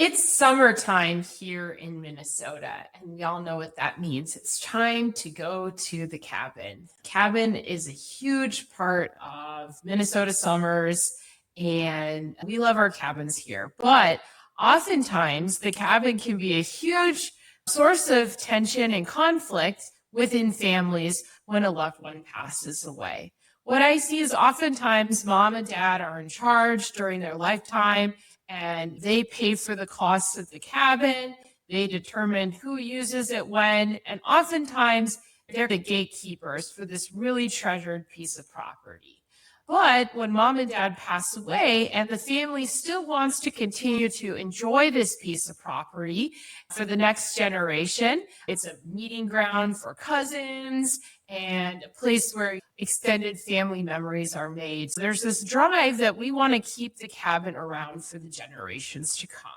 It's summertime here in Minnesota, and we all know what that means. It's time to go to the cabin. Cabin is a huge part of Minnesota summers, and we love our cabins here. But oftentimes, the cabin can be a huge source of tension and conflict within families when a loved one passes away. What I see is oftentimes mom and dad are in charge during their lifetime, and they pay for the costs of the cabin. They determine who uses it when, and oftentimes they're the gatekeepers for this really treasured piece of property. But when mom and dad pass away and the family still wants to continue to enjoy this piece of property for the next generation, it's a meeting ground for cousins and a place where extended family memories are made. So there's this drive that we want to keep the cabin around for the generations to come.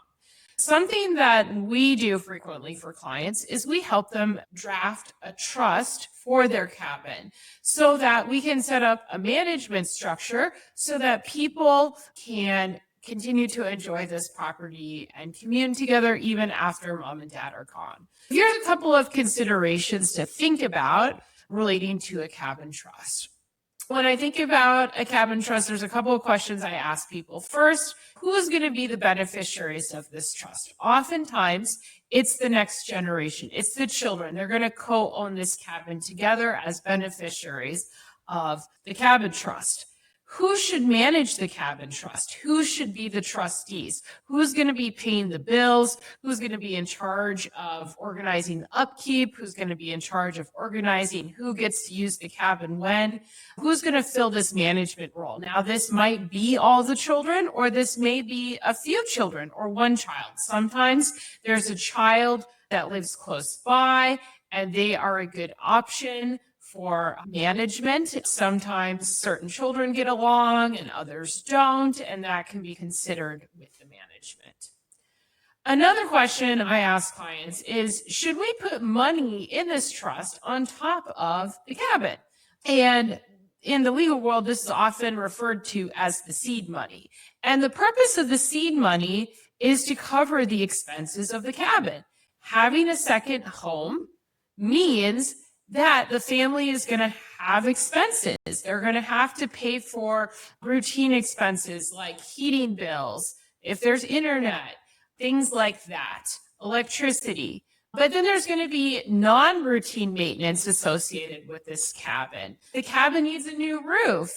Something that we do frequently for clients is we help them draft a trust for their cabin so that we can set up a management structure so that people can continue to enjoy this property and commune together even after mom and dad are gone. Here's a couple of considerations to think about relating to a cabin trust. When I think about a cabin trust, there's a couple of questions I ask people. First, who is going to be the beneficiaries of this trust? Oftentimes, it's the next generation. It's the children. They're going to co-own this cabin together as beneficiaries of the cabin trust. Who should manage the cabin trust? Who should be the trustees? Who's going to be paying the bills? Who's going to be in charge of organizing the upkeep? Who's going to be in charge of organizing who gets to use the cabin when? Who's going to fill this management role? Now, this might be all the children, or this may be a few children or one child. Sometimes there's a child that lives close by, and they are a good option for management. Sometimes certain children get along and others don't, and that can be considered with the management. Another question I ask clients is, should we put money in this trust on top of the cabin? And in the legal world, this is often referred to as the seed money. And the purpose of the seed money is to cover the expenses of the cabin. Having a second home means that the family is going to have expenses. They're going to have to pay for routine expenses like heating bills, if there's internet, things like that, electricity. But then there's going to be non-routine maintenance associated with this cabin. The cabin needs a new roof,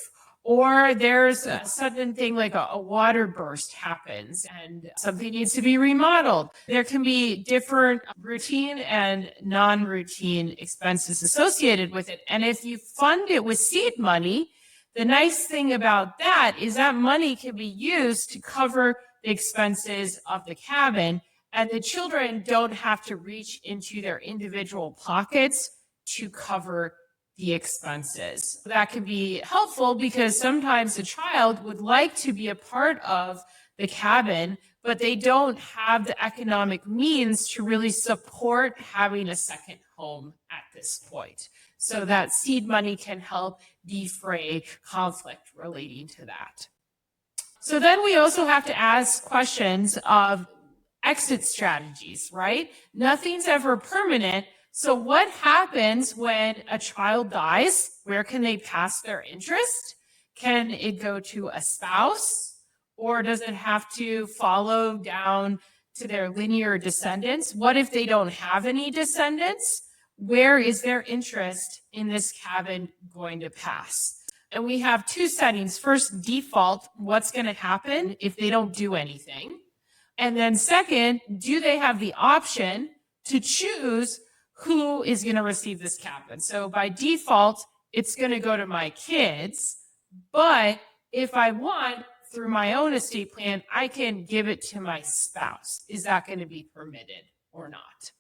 or there's a sudden thing like a water burst happens and something needs to be remodeled. There can be different routine and non-routine expenses associated with it. And if you fund it with seed money, the nice thing about that is that money can be used to cover the expenses of the cabin, and the children don't have to reach into their individual pockets to cover the expenses. That can be helpful because sometimes a child would like to be a part of the cabin, but they don't have the economic means to really support having a second home at this point. So that seed money can help defray conflict relating to that. So then we also have to ask questions of exit strategies, right? Nothing's ever permanent. So what happens when a child dies? Where can they pass their interest? Can it go to a spouse, or does it have to follow down to their linear descendants? What if they don't have any descendants? Where is their interest in this cabin going to pass? And we have two settings. First, default, what's going to happen if they don't do anything? And then second, do they have the option to choose who is going to receive this cabin? So by default, it's going to go to my kids. But if I want, through my own estate plan, I can give it to my spouse. Is that going to be permitted or not?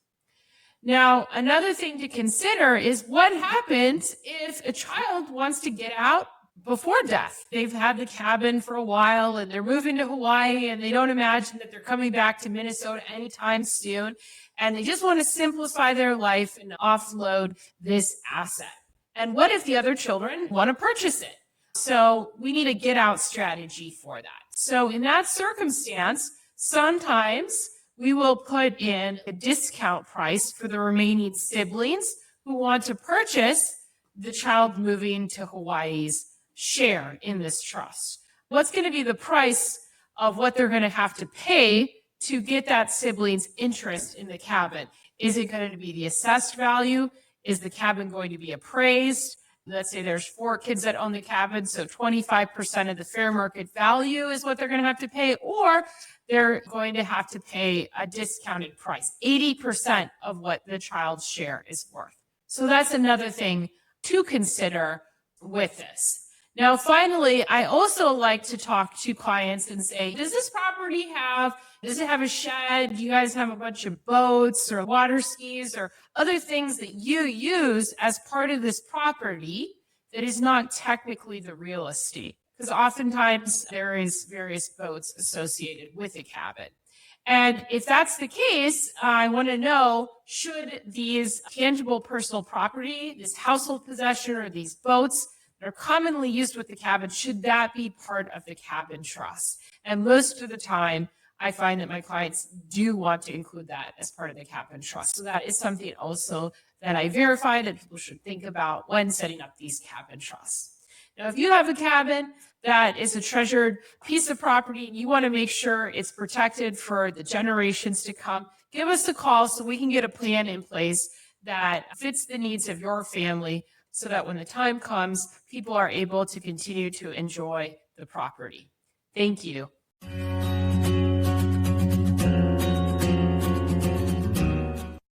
Now, another thing to consider is what happens if a child wants to get out before death. They've had the cabin for a while and they're moving to Hawaii and they don't imagine that they're coming back to Minnesota anytime soon. And they just want to simplify their life and offload this asset. And what if the other children want to purchase it? So we need a get out strategy for that. So in that circumstance, sometimes we will put in a discount price for the remaining siblings who want to purchase the child moving to Hawaii's share in this trust. What's going to be the price of what they're going to have to pay to get that sibling's interest in the cabin? Is it going to be the assessed value? Is the cabin going to be appraised? Let's say there's 4 kids that own the cabin, so 25% of the fair market value is what they're going to have to pay, or they're going to have to pay a discounted price, 80% of what the child's share is worth. So that's another thing to consider with this. Now, finally, I also like to talk to clients and say, does it have a shed? Do you guys have a bunch of boats or water skis or other things that you use as part of this property that is not technically the real estate? Because oftentimes there is various boats associated with a cabin. And if that's the case, I want to know, should these tangible personal property, this household possession, or these boats that are commonly used with the cabin, should that be part of the cabin trust? And most of the time, I find that my clients do want to include that as part of the cabin trust. So that is something also that I verify that people should think about when setting up these cabin trusts. Now, if you have a cabin that is a treasured piece of property and you want to make sure it's protected for the generations to come, give us a call so we can get a plan in place that fits the needs of your family so that when the time comes, people are able to continue to enjoy the property. Thank you.